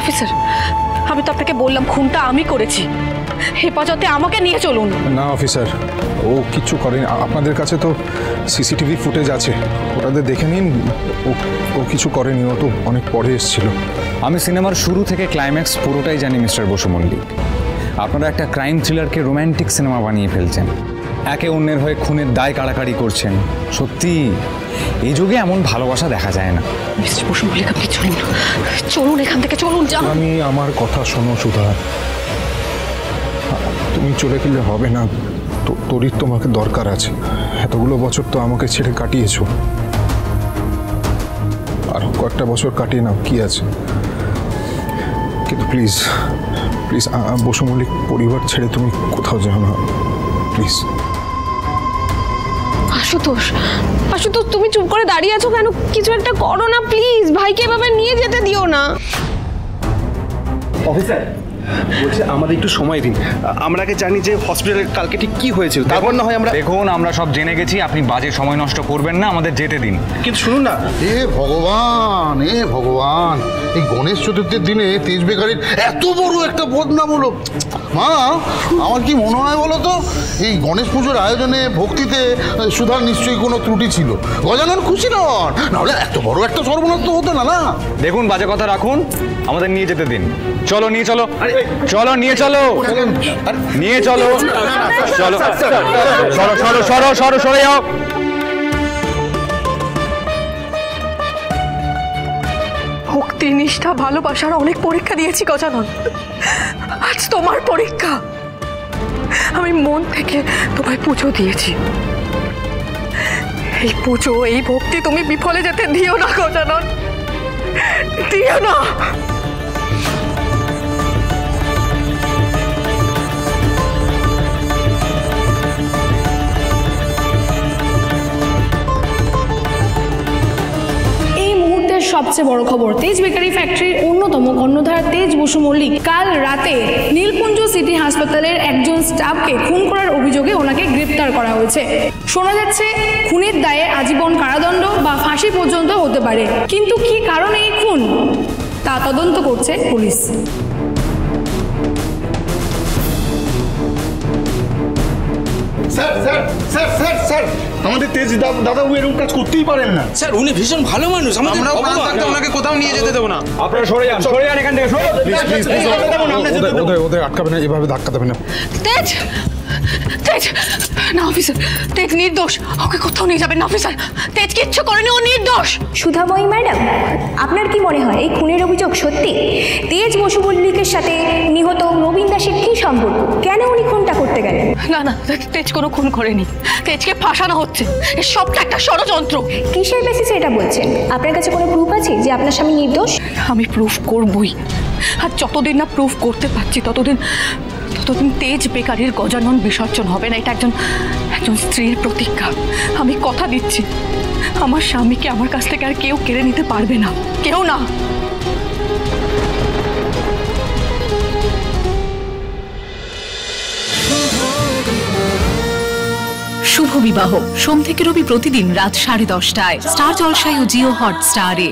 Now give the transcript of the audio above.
Officer, আমি তো আপনাকে বললাম খুনটা আমি করেছি, হেফাজতে আমাকে নিয়ে চলুন। না অফিসার, ও কিচ্ছু করেনি। আপনাদের কাছে তো সিসিটিভি ফুটেজ আছে, ওটাতে দেখে নিন। ও কিছু করেনি, ও তো অনেক পরে এসেছিল। আমি সিনেমার শুরু থেকে ক্লাইম্যাক্স পুরোটাই জানি মিস্টার বসু মল্লিক। আপনারা একটা ক্রাইম থ্রিলারকে রোম্যান্টিক সিনেমা বানিয়ে ফেলছেন, একে অন্যের হয়ে খুনের দায় কাড়াকাড়ি করছেন। সত্যি এই যুগে এমন ভালোবাসা দেখা যায় না। মিস্টার বসু মল্লিক, আপনি চলুন, চলুন এখান থেকে, চলুন যান। আমি আমার কথা শোনো সুধা, তুমি চলে গেলে হবে না। তোরই তোমাকে দরকার আছে। এতগুলো বছর তো আমাকে ছেড়ে কাটিয়েছো, আর কয়েকটা বছর কাটিয়ে নাও, কি আছে। কিন্তু প্লিজ প্লিজ বসু মল্লিক পরিবার ছেড়ে তুমি কোথাও যাও না, প্লিজ। আশুতোষ, আশুতোষ তুমি চুপ করে দাঁড়িয়ে আছো কেন? কিছু একটা করো না প্লিজ, ভাইকে এভাবে নিয়ে যেতে দিও না। অফিসার বলছি আমাদের একটু সময় দিন, আমরা আগে জানি যে হসপিটালে কালকে ঠিক কি হয়েছিল, তারপর না হয় আমরা। দেখুন আমরা সব জেনে গেছি, আপনি বাজে সময় নষ্ট করবেন না, আমাদের যেতে দিন। কিন্তু শুনুন না। ভগবান, ভগবান, এই গণেশ চতুর্থীর দিনে তেজ বেকারির এত বড় একটা বদনাম হলো। মা, আমার কি মনে হয় বলো তো, এই গণেশ পুজোর আয়োজনে ভক্তিতে সুধার নিশ্চয়ই কোনো ত্রুটি ছিল। গজানন খুশি নন, নাহলে এত বড় একটা সর্বনাশ তো হতো না। না দেখুন বাজে কথা রাখুন, আমাদের নিয়ে যেতে দিন। চলো নিয়ে চলো, চলো নিয়ে চলো, নিয়ে চলো, চলো সরো সরো সরো সরো সরে যাও। ভক্তি, নিষ্ঠা, ভালোবাসার অনেক পরীক্ষা দিয়েছি গজানন, আজ তোমার পরীক্ষা। আমি মন থেকে তোমায় পুজো দিয়েছি, এই পুজো, এই ভক্তি তুমি বিফলে যেতে দিও না গজানন, দিও না। সবচেয়ে বড় খবর, তেজ বেকারি ফ্যাক্টরির অন্যতম কর্ণধার তেজ বসু মল্লিক কাল রাতে নীলকুঞ্জ সিটি হাসপাতালের একজন স্টাফকে খুন করার অভিযোগে ওনাকে গ্রেপ্তার করা হয়েছে। শোনা যাচ্ছে খুনের দায়ে আজীবন কারাদণ্ড বা ফাঁসি পর্যন্ত হতে পারে, কিন্তু কি কারণে এই খুন তা তদন্ত করছে police. Sir sir sir sir sir আমাদের তেজ দাদাবাবু এরকম কাজ করতেই পারেন না। স্যার উনি ভীষণ ভালো মানুষ, আমরাও ওনাকে কোথাও নিয়ে যেতে দেবো না। আপনারা সরে যান, সরে যান এখান থেকে, সরে। ওদের আটকাবে না, এভাবে ধাক্কা দেবে না। তেজ, তেজ না অফিসার, তেজ নির্দোষ, ওকে কোথাও নিয়ে যাবেন না অফিসার। তেজ কিচ্ছু করেনি, ও নির্দোষ। সুধাময়ী ম্যাডাম, আপনার কি মনে হয় এই খুনের অভিযোগ সত্যি? তেজ বসু মল্লিকের সাথে নিহত নবীন দাসের কি সম্পর্ক? কেন উনি খুনটা করতে গেলেন? না না, তেজ কোনো খুন করেনি, তেজকে ফাঁসানো হচ্ছে, এর সবটা একটা ষড়যন্ত্র। কিসের বেসিসে এটা বলছেন? আপনার কাছে কোনো প্রুফ আছে যে আপনার স্বামী নির্দোষ? আমি প্রুফ করবই, আর যতদিন না প্রুফ করতে পারছি ততদিন তেজ বেকারির গজানন বিসর্জন হবে না। এটা একজন স্ত্রীর প্রতিজ্ঞা। আমি কথা দিচ্ছি, আমার স্বামীকে আমার কাছ থেকে আর কেউ কেড়ে নিতে পারবে না, কেউ না। শুভ বিবাহ সোম থেকে রবি প্রতিদিন রাত 10:30টায় স্টার জলসায় ও জিও হটস্টারে।